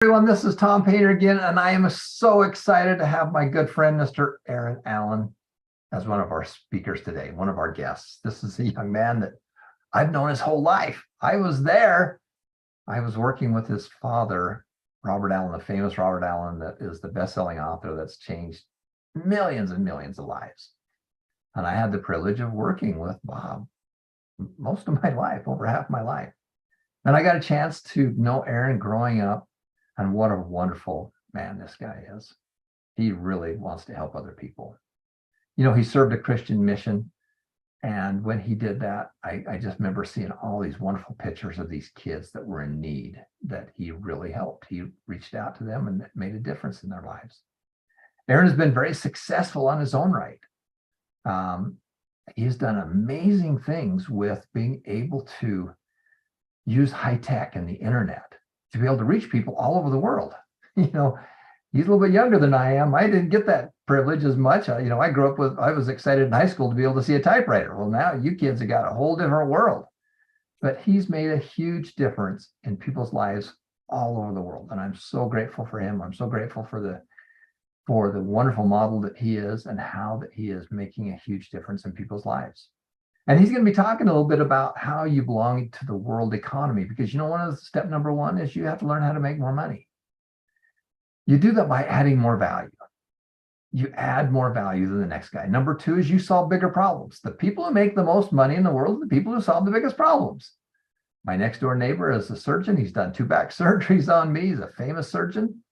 Everyone, this is Tom Painter again, and I am so excited to have my good friend, Mr. Aaron Allen, as one of our speakers today, one of our guests. This is a young man that I've known his whole life. I was there. I was working with his father, Robert Allen, the famous Robert Allen, that is the best-selling author that's changed millions and millions of lives. And I had the privilege of working with Bob most of my life, over half my life. And I got a chance to know Aaron growing up. And what a wonderful man this guy is. He really wants to help other people. You know, he served a Christian mission. And when he did that, I just remember seeing all these wonderful pictures of these kids that were in need that he really helped. He reached out to them and made a difference in their lives. Aaron has been very successful on his own right. He's done amazing things with being able to use high tech and the internet to be able to reach people all over the world. You know, he's a little bit younger than I am. I didn't get that privilege as much. I grew up I was excited in high school to be able to see a typewriter. Well, now you kids have got a whole different world. But he's made a huge difference in people's lives all over the world. And I'm so grateful for him. I'm so grateful for the wonderful model that he is and how that he is making a huge difference in people's lives. And he's going to be talking a little bit about how you belong to the world economy, because one of step number one is you have to learn how to make more money. You do that by adding more value. You add more value than the next guy. Number two is you solve bigger problems. The people who make the most money in the world are the people who solve the biggest problems. My next door neighbor is a surgeon. He's done 2 back surgeries on me. He's a famous surgeon.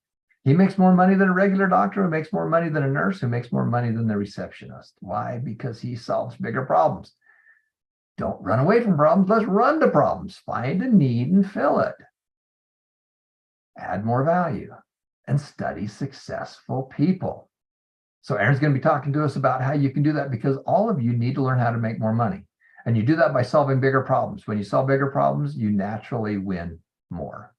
He makes more money than a regular doctor, who makes more money than a nurse, who makes more money than the receptionist. Why? Because he solves bigger problems. Don't run away from problems. Let's run to problems. Find a need and fill it. Add more value and study successful people. So Aaron's going to be talking to us about how you can do that, because all of you need to learn how to make more money. And you do that by solving bigger problems. When you solve bigger problems, you naturally win more.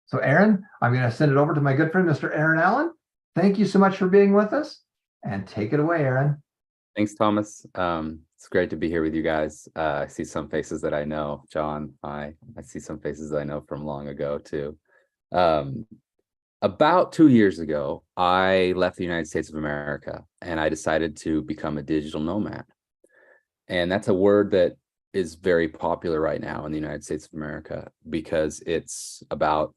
So Aaron, I'm going to send it over to my good friend, Mr. Aaron Allen. Thank you so much for being with us. And take it away, Aaron. Thanks, Thomas. It's great to be here with you guys. I see some faces that I know. John, I see some faces that I know from long ago too. About 2 years ago, I left the United States of America and I decided to become a digital nomad. And that's a word that is very popular right now in the United States of America, because it's about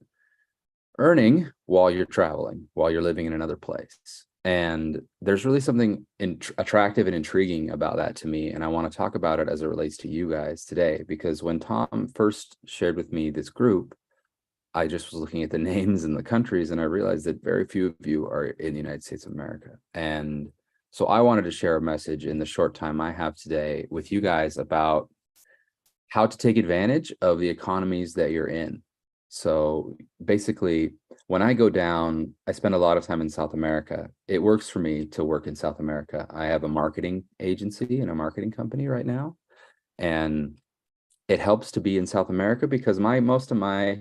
earning while you're traveling, while you're living in another place. And there's really something attractive and intriguing about that to me. And I want to talk about it as it relates to you guys today, because when Tom first shared with me this group, I just was looking at the names and the countries, and I realized that very few of you are in the United States of America. And so I wanted to share a message in the short time I have today with you guys about how to take advantage of the economies that you're in. So basically, when I go down, I spend a lot of time in South America. It works for me to work in South America. I have a marketing agency and a marketing company right now. And it helps to be in South America because most of my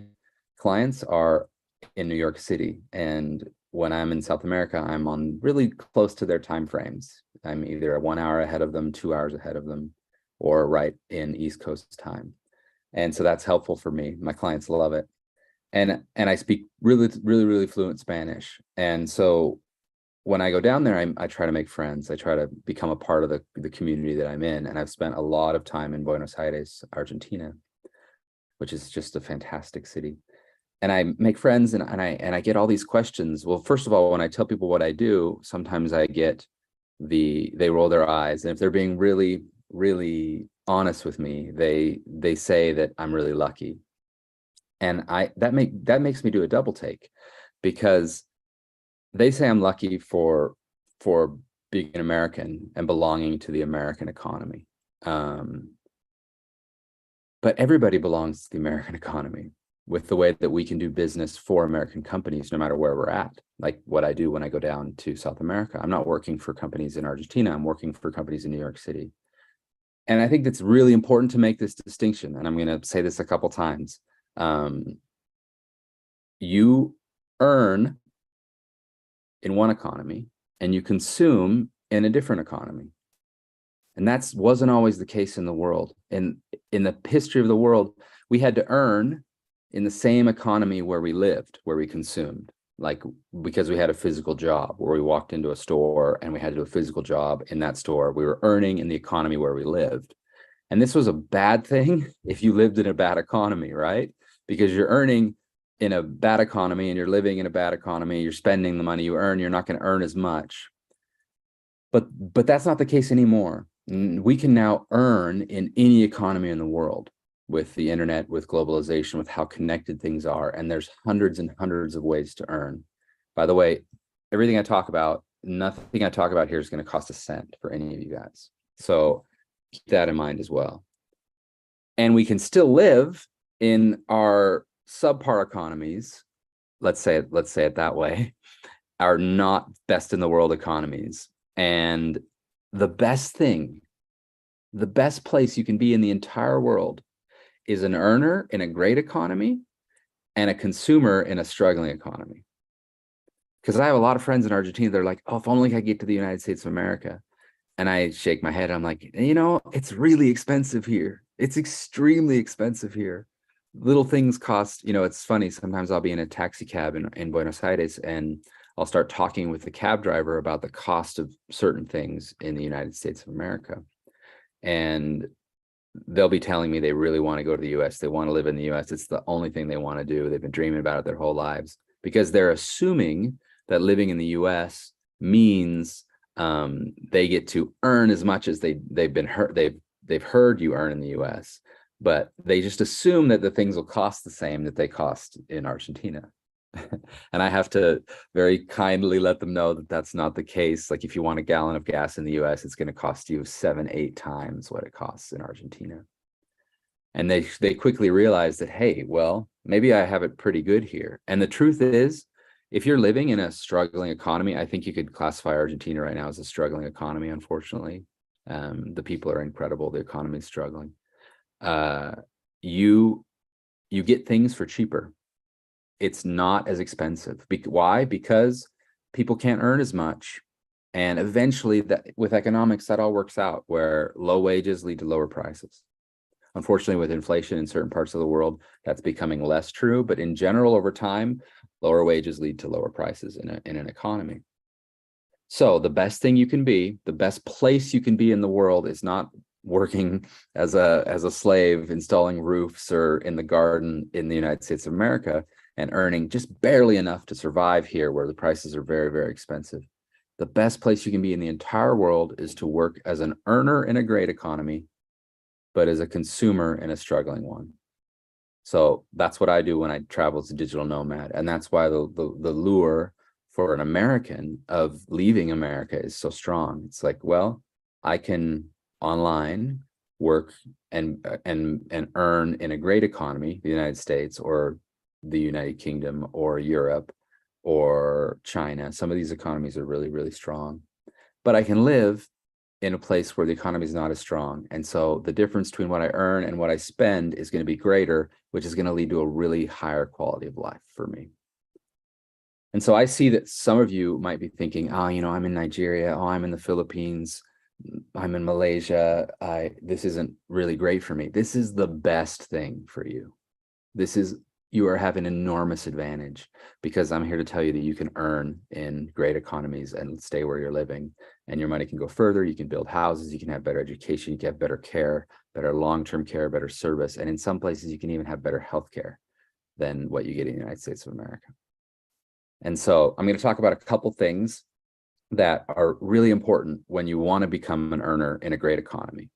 clients are in New York City. And when I'm in South America, I'm on really close to their time frames. I'm either 1 hour ahead of them, 2 hours ahead of them, or right in East Coast time. And so that's helpful for me. My clients love it. And I speak really fluent Spanish. And so when I go down there, I try to make friends. I try to become a part of the community that I'm in. And I've spent a lot of time in Buenos Aires, Argentina, which is just a fantastic city. And I make friends and I get all these questions. Well, first of all, when I tell people what I do, sometimes I get they roll their eyes. And if they're being really honest with me, they say that I'm really lucky. And that makes me do a double take, because they say I'm lucky for being an American and belonging to the American economy. But everybody belongs to the American economy with the way that we can do business for American companies, no matter where we're at. Like what I do when I go down to South America. I'm not working for companies in Argentina. I'm working for companies in New York City. And I think that's really important to make this distinction. And I'm going to say this a couple times. You earn in one economy and you consume in a different economy. And that wasn't always the case in the world. In the history of the world, we had to earn in the same economy where we lived, where we consumed, like because we had a physical job where we walked into a store and we had to do a physical job in that store. We were earning in the economy where we lived. And this was a bad thing if you lived in a bad economy, right? Because you're earning in a bad economy and you're living in a bad economy, you're spending the money you earn, you're not going to earn as much. But that's not the case anymore. We can now earn in any economy in the world with the internet, with globalization, with how connected things are. And there's hundreds and hundreds of ways to earn. By the way, everything I talk about, nothing I talk about here is going to cost a cent for any of you guys. So keep that in mind as well. And we can still live in our subpar economies, let's say it that way, are not best in the world economies. And the best thing, the best place you can be in the entire world is an earner in a great economy and a consumer in a struggling economy. Because I have a lot of friends in Argentina, they're like, oh, if only I could get to the United States of America. And I shake my head. I'm like, you know, it's really expensive here. It's extremely expensive here. Little things cost, you know, it's funny. Sometimes I'll be in a taxi cab in Buenos Aires and I'll start talking with the cab driver about the cost of certain things in the United States of America. And they'll be telling me they really want to go to the US. They want to live in the US. It's the only thing they want to do. They've been dreaming about it their whole lives because they're assuming that living in the US means they get to earn as much as they've heard you earn in the US, but they just assume that the things will cost the same that they cost in Argentina. And I have to very kindly let them know that that's not the case. Like if you want a gallon of gas in the US, it's going to cost you 7-8 times what it costs in Argentina. And they quickly realize that, hey, well, maybe I have it pretty good here. And the truth is, if you're living in a struggling economy, I think you could classify Argentina right now as a struggling economy, unfortunately. The people are incredible. The economy is struggling. You get things for cheaper. It's not as expensive. Why? Because people can't earn as much. And eventually with economics, that all works out where low wages lead to lower prices. Unfortunately, with inflation in certain parts of the world, that's becoming less true. But in general, over time, lower wages lead to lower prices in an economy. So the best thing you can be, the best place you can be in the world is not working as a slave, installing roofs or in the garden in the United States of America and earning just barely enough to survive here where the prices are very, very expensive. The best place you can be in the entire world is to work as an earner in a great economy, but as a consumer in a struggling one. So that's what I do when I travel as a digital nomad. And that's why the lure for an American of leaving America is so strong. It's like, well, I can online work and earn in a great economy, the United States or the United Kingdom or Europe or China. Some of these economies are really, really strong, but I can live in a place where the economy is not as strong. And so the difference between what I earn and what I spend is going to be greater, which is going to lead to a really higher quality of life for me. And so I see that some of you might be thinking, oh, you know, I'm in Nigeria. Oh, I'm in the Philippines. I'm in Malaysia. This isn't really great for me. This is the best thing for you. You have an enormous advantage because I'm here to tell you that you can earn in great economies and stay where you're living, and your money can go further. You can build houses, you can have better education, you can have better care, better long-term care, better service. And in some places you can even have better healthcare than what you get in the United States of America. And so I'm going to talk about a couple things that are really important when you want to become an earner in a great economy,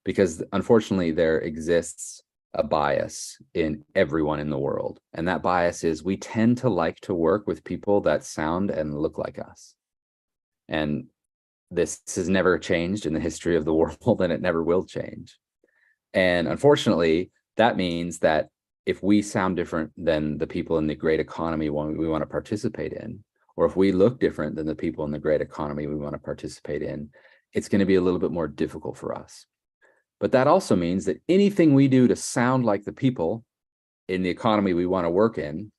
because unfortunately there exists a bias in everyone in the world. And that bias is we tend to like to work with people that sound and look like us. And this has never changed in the history of the world, and it never will change. And unfortunately, that means that if we sound different than the people in the great economy we want to participate in, or if we look different than the people in the great economy we want to participate in, it's going to be a little bit more difficult for us. But that also means that anything we do to sound like the people in the economy we want to work in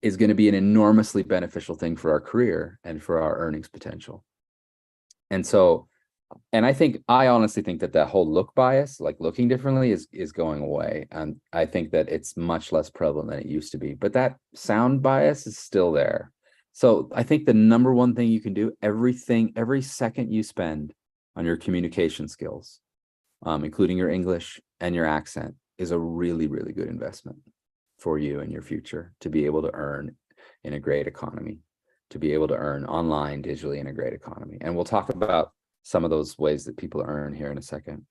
is going to be an enormously beneficial thing for our career and for our earnings potential. And so And I honestly think that that whole look bias, like looking differently, is going away. And I think that it's much less prevalent than it used to be. But that sound bias is still there. So I think the number one thing you can do, every second you spend on your communication skills, including your English and your accent, is a really, really good investment for you in your future to be able to earn in a great economy, to be able to earn online digitally in a great economy. And we'll talk about some of those ways that people earn here in a second.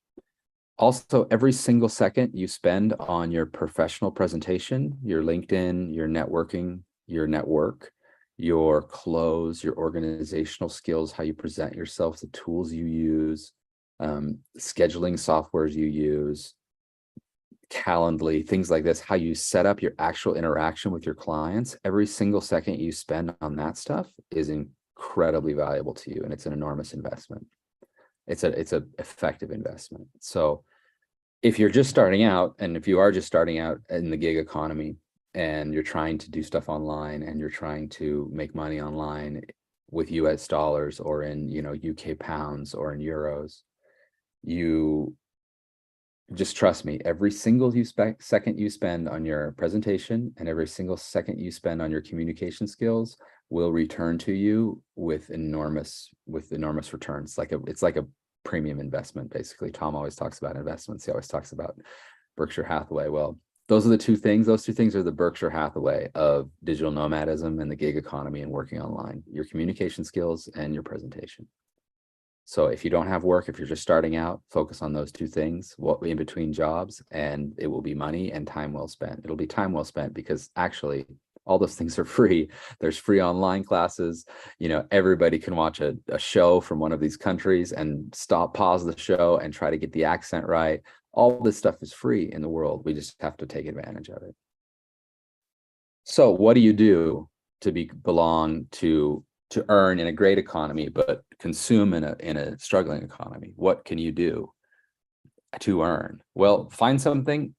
Also, every single second you spend on your professional presentation, your LinkedIn, your networking, your network, your clothes, your organizational skills, how you present yourself, the tools you use, scheduling softwares you use, Calendly, things like this, how you set up your actual interaction with your clients, every single second you spend on that stuff is incredibly valuable to you, and it's an enormous investment. It's a effective investment. So if you're just starting out, and if you are just starting out in the gig economy and you're trying to do stuff online and you're trying to make money online with US dollars or in, UK pounds or in euros, you just trust me, every single second you spend on your presentation and every single second you spend on your communication skills will return to you with enormous returns. It's like a premium investment, basically. Tom always talks about investments. He always talks about Berkshire Hathaway. Well, those are the two things. Those two things are the Berkshire Hathaway of digital nomadism and the gig economy and working online: your communication skills and your presentation. So if you don't have work, if you're just starting out, focus on those two things, what in between jobs, and it will be money and time well spent. It'll be time well spent because actually all those things are free. There's free online classes. Everybody can watch a show from one of these countries and pause the show and try to get the accent right. All this stuff is free in the world. We just have to take advantage of it. So what do you do to belong to earn in a great economy, but consume in a struggling economy? What can you do to earn? Well, find something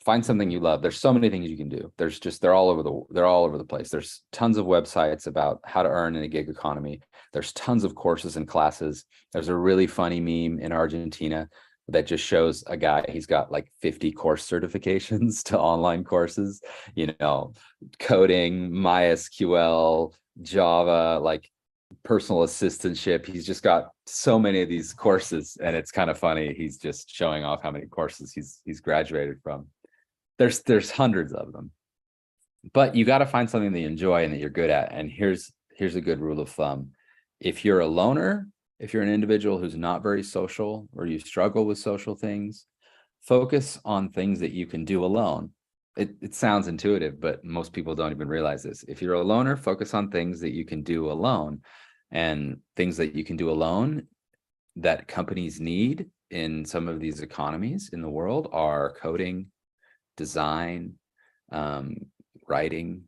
you love. There's so many things you can do. They're all over the place. There's tons of websites about how to earn in a gig economy. There's tons of courses and classes. There's a really funny meme in Argentina that just shows a guy, he's got like 50 course certifications to online courses, coding, MySQL, Java, like personal assistantship. He's just got so many of these courses, and it's kind of funny. He's just showing off how many courses he's graduated from. There's hundreds of them, but you got to find something that you enjoy and that you're good at. And here's a good rule of thumb: if you're a loner, if you're an individual who's not very social or you struggle with social things, focus on things that you can do alone. It sounds intuitive, but most people don't even realize this. If you're a loner, focus on things that you can do alone. And things that you can do alone that companies need in some of these economies in the world are coding, design, writing.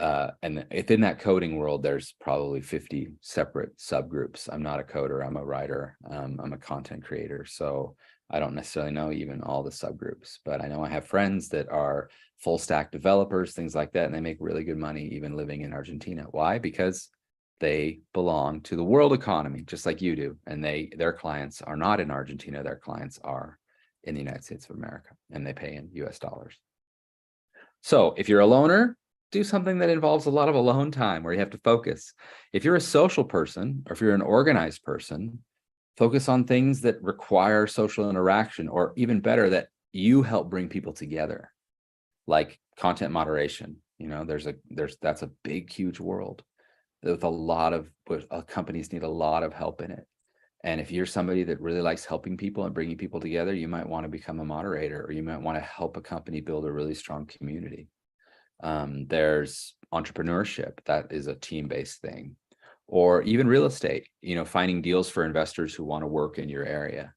And within that coding world, there's probably 50 separate subgroups. I'm not a coder, I'm a writer, I'm a content creator. So I don't necessarily know even all the subgroups, but I know I have friends that are full stack developers, things like that, and they make really good money even living in Argentina. Why? Because they belong to the world economy, just like you do. And their clients are not in Argentina, their clients are in the United States of America, and they pay in US dollars. So if you're a loner, do something that involves a lot of alone time where you have to focus. If you're a social person, or if you're an organized person, focus on things that require social interaction, or even better, that you help bring people together, like content moderation. That's a big, huge world with companies need a lot of help in it. And if you're somebody that really likes helping people and bringing people together, you might want to become a moderator, or you might want to help a company build a really strong community. There's entrepreneurship, that is a team-based thing, or even real estate, finding deals for investors who want to work in your area.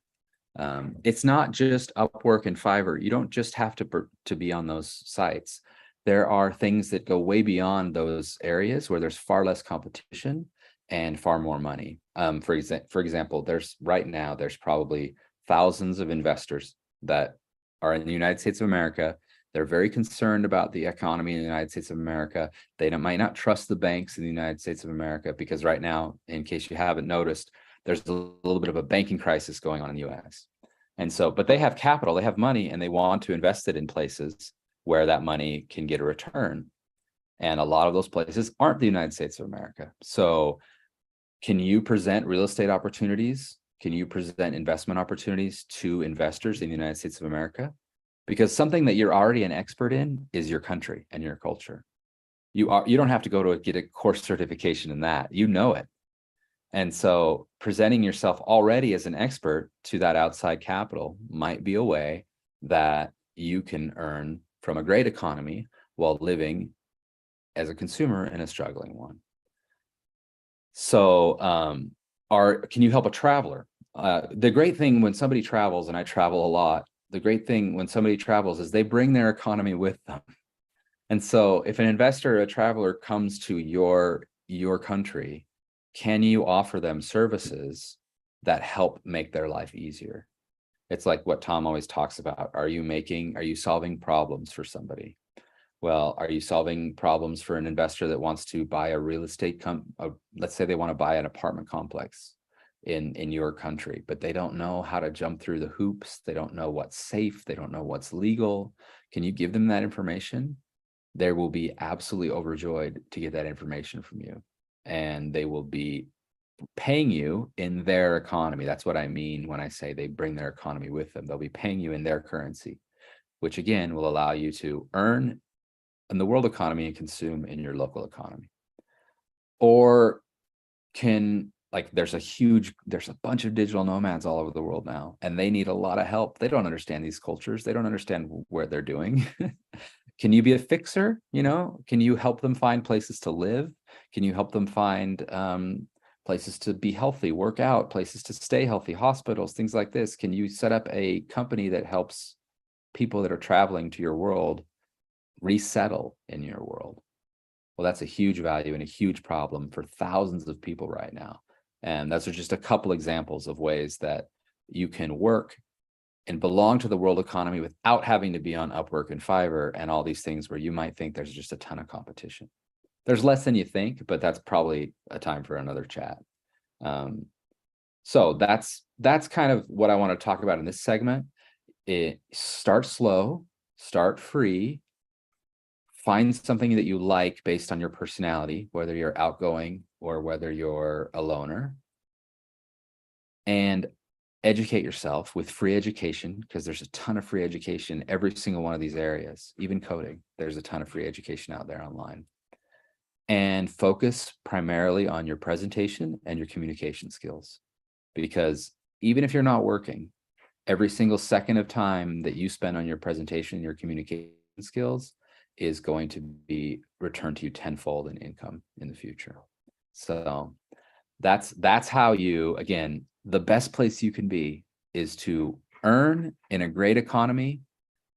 It's not just Upwork and Fiverr. You don't just have to be on those sites. There are things that go way beyond those areas where there's far less competition and far more money. For example, there's probably thousands of investors that are in the United States of America. They're very concerned about the economy in the United States of America. They might not trust the banks in the United States of America because right now, in case you haven't noticed, there's a little bit of a banking crisis going on in the US. And so, but they have capital, they have money, and they want to invest it in places where that money can get a return. And a lot of those places aren't the United States of America. So can you present real estate opportunities? Can you present investment opportunities to investors in the United States of America? Because something that you're already an expert in is your country and your culture. You don't have to go to get a course certification in that. You know it. And so presenting yourself already as an expert to that outside capital might be a way that you can earn from a great economy while living as a consumer in a struggling one. So can you help a traveler? The great thing when somebody travels, and I travel a lot, the great thing when somebody travels is they bring their economy with them. And so if an investor, a traveler comes to your country, can you offer them services that help make their life easier? It's like what Tom always talks about. Are you solving problems for somebody? Well, are you solving problems for an investor that wants to buy a real estate let's say they want to buy an apartment complex in your country, but they don't know how to jump through the hoops. They don't know what's safe. They don't know what's legal. Can you give them that information? They will be absolutely overjoyed to get that information from you. And they will be paying you in their economy. That's what I mean when I say they bring their economy with them. They'll be paying you in their currency, which again will allow you to earn in the world economy and consume in your local economy. Or there's a bunch of digital nomads all over the world now, and they need a lot of help. They don't understand these cultures. They don't understand what they're doing. Can you be a fixer? Can you help them find places to live? Can you help them find places to be healthy, work out, places to stay healthy, hospitals, things like this? Can you set up a company that helps people that are traveling to your world resettle in your world? Well, that's a huge value and a huge problem for thousands of people right now. And those are just a couple examples of ways that you can work and belong to the world economy without having to be on Upwork and Fiverr and all these things where you might think there's just a ton of competition. There's less than you think, but that's probably a time for another chat. So that's kind of what I want to talk about in this segment. Start slow, start free, find something that you like based on your personality, whether you're outgoing or whether you're a loner, and educate yourself with free education, because there's a ton of free education every single one of these areas. Even coding, there's a ton of free education out there online. And focus primarily on your presentation and your communication skills, because even if you're not working, every single second of time that you spend on your presentation, your communication skills is going to be returned to you tenfold in income in the future. So that's how you, again, the best place you can be is to earn in a great economy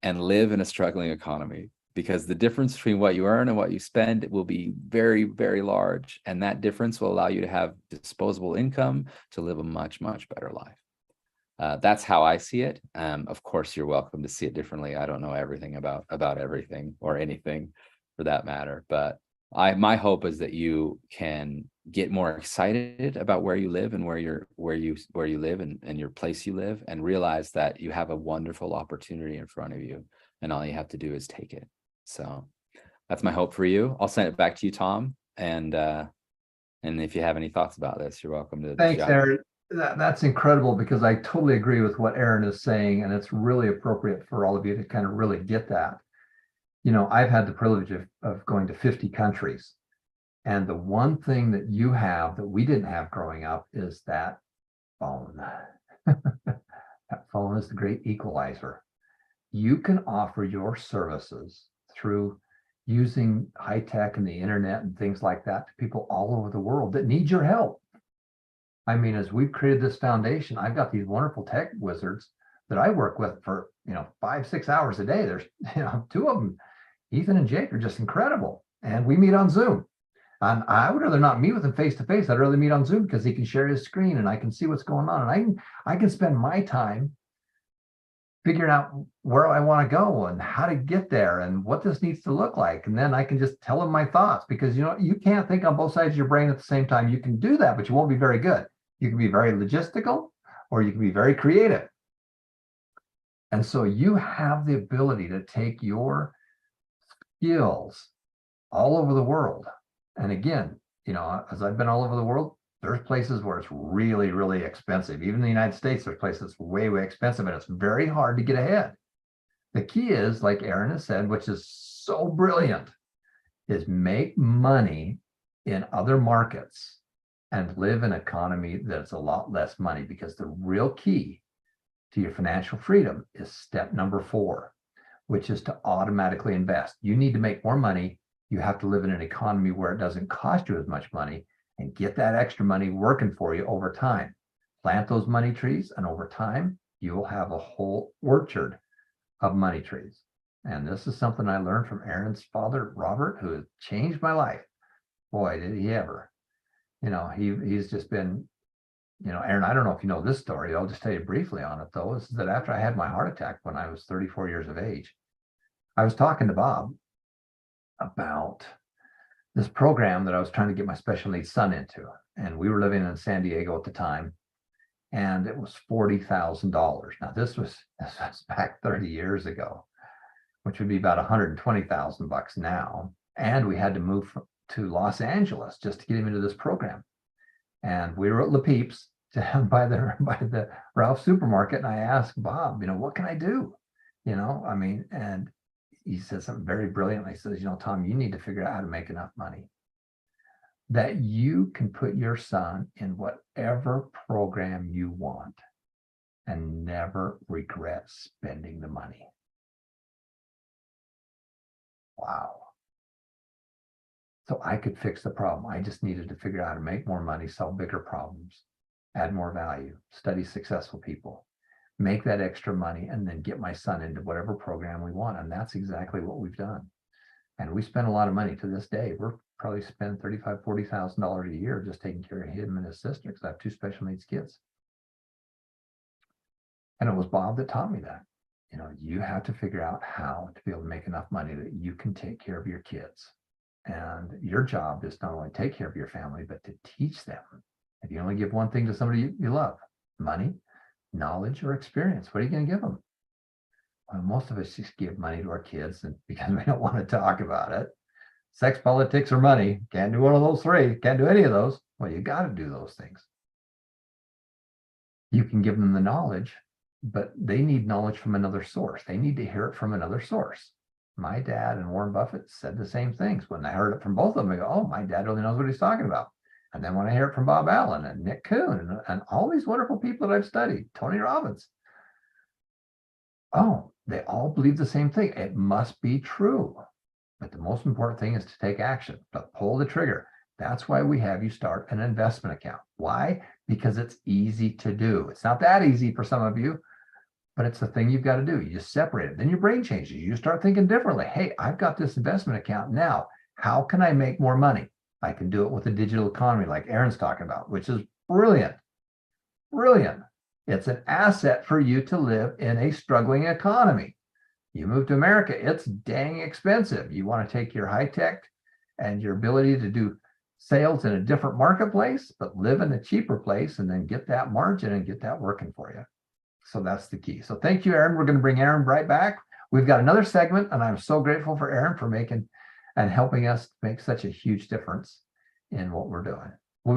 and live in a struggling economy, because the difference between what you earn and what you spend will be very, very large. And that difference will allow you to have disposable income to live a much, much better life. That's how I see it. Of course, you're welcome to see it differently. I don't know everything about everything or anything for that matter, but my hope is that you can get more excited about where you live and where you live and your place you live, and realize that you have a wonderful opportunity in front of you, and all you have to do is take it. So that's my hope for you. I'll send it back to you, Tom, and if you have any thoughts about this, you're welcome to. Thanks, Aaron. That's incredible, because I totally agree with what Aaron is saying, and it's really appropriate for all of you to kind of really get that. I've had the privilege of going to 50 countries. And the one thing that you have that we didn't have growing up is that phone. That phone is the great equalizer. You can offer your services through using high tech and the internet and things like that to people all over the world that need your help. I mean, as we've created this foundation, I've got these wonderful tech wizards that I work with for 5-6 hours a day. There's two of them, Ethan and Jake, are just incredible, and we meet on Zoom. And I would rather not meet with him face to face. I'd rather meet on Zoom, because he can share his screen and I can see what's going on, and I can spend my time figuring out where I want to go and how to get there and what this needs to look like. And then I can just tell him my thoughts, because you can't think on both sides of your brain at the same time. You can do that, but you won't be very good. You can be very logistical, or you can be very creative. And so you have the ability to take your skills all over the world. And again, as I've been all over the world, there's places where it's really, really expensive. Even in the United States, there's places way, way expensive, and it's very hard to get ahead. The key is, like Aaron has said, which is so brilliant, is make money in other markets and live in an economy that's a lot less money, because the real key to your financial freedom is step number 4, which is to automatically invest. You need to make more money. You have to live in an economy where it doesn't cost you as much money, and get that extra money working for you over time. Plant those money trees, and over time, you will have a whole orchard of money trees. And this is something I learned from Aaron's father, Robert, who has changed my life. Boy, did he ever. He's just been, Aaron, I don't know if you know this story. I'll just tell you briefly on it, though, is that after I had my heart attack when I was 34 years of age, I was talking to Bob about this program that I was trying to get my special needs son into. And we were living in San Diego at the time, and it was $40,000. Now, this was back 30 years ago, which would be about 120,000 bucks now. And we had to move to Los Angeles just to get him into this program. And we were at Le Peeps by the Ralph supermarket. And I asked Bob, what can I do? And he said something very brilliantly. He says, Tom, you need to figure out how to make enough money that you can put your son in whatever program you want and never regret spending the money. Wow. So I could fix the problem. I just needed to figure out how to make more money, solve bigger problems, add more value, study successful people, make that extra money, and then get my son into whatever program we want. And that's exactly what we've done. And we spend a lot of money to this day. We're probably spend $35,000, $40,000 a year just taking care of him and his sister, because I have 2 special needs kids. And it was Bob that taught me that. You have to figure out how to be able to make enough money that you can take care of your kids. And your job is not only take care of your family, but to teach them. If you only give one thing to somebody you love, money, knowledge, or experience, what are you going to give them? Well, most of us just give money to our kids, and because we don't want to talk about it. Sex, politics, or money. Can't do one of those 3. Can't do any of those. Well, you got to do those things. You can give them the knowledge, but they need knowledge from another source. They need to hear it from another source. My dad and Warren Buffett said the same things. When I heard it from both of them, I go, oh, my dad really knows what he's talking about. And then when I hear it from Bob Allen and Nick Kuhn and all these wonderful people that I've studied, Tony Robbins, oh, they all believe the same thing. It must be true. But the most important thing is to take action, to pull the trigger. That's why we have you start an investment account. Why? Because it's easy to do. It's not that easy for some of you, but it's the thing you've got to do. You just separate it. Then your brain changes. You start thinking differently. Hey, I've got this investment account now. How can I make more money? I can do it with a digital economy like Aaron's talking about, which is brilliant. Brilliant. It's an asset for you to live in a struggling economy. You move to America, it's dang expensive. You want to take your high tech and your ability to do sales in a different marketplace, but live in a cheaper place and then get that margin and get that working for you. So that's the key. So thank you, Aaron. We're going to bring Aaron right back. We've got another segment, and I'm so grateful for Aaron for making and helping us make such a huge difference in what we're doing.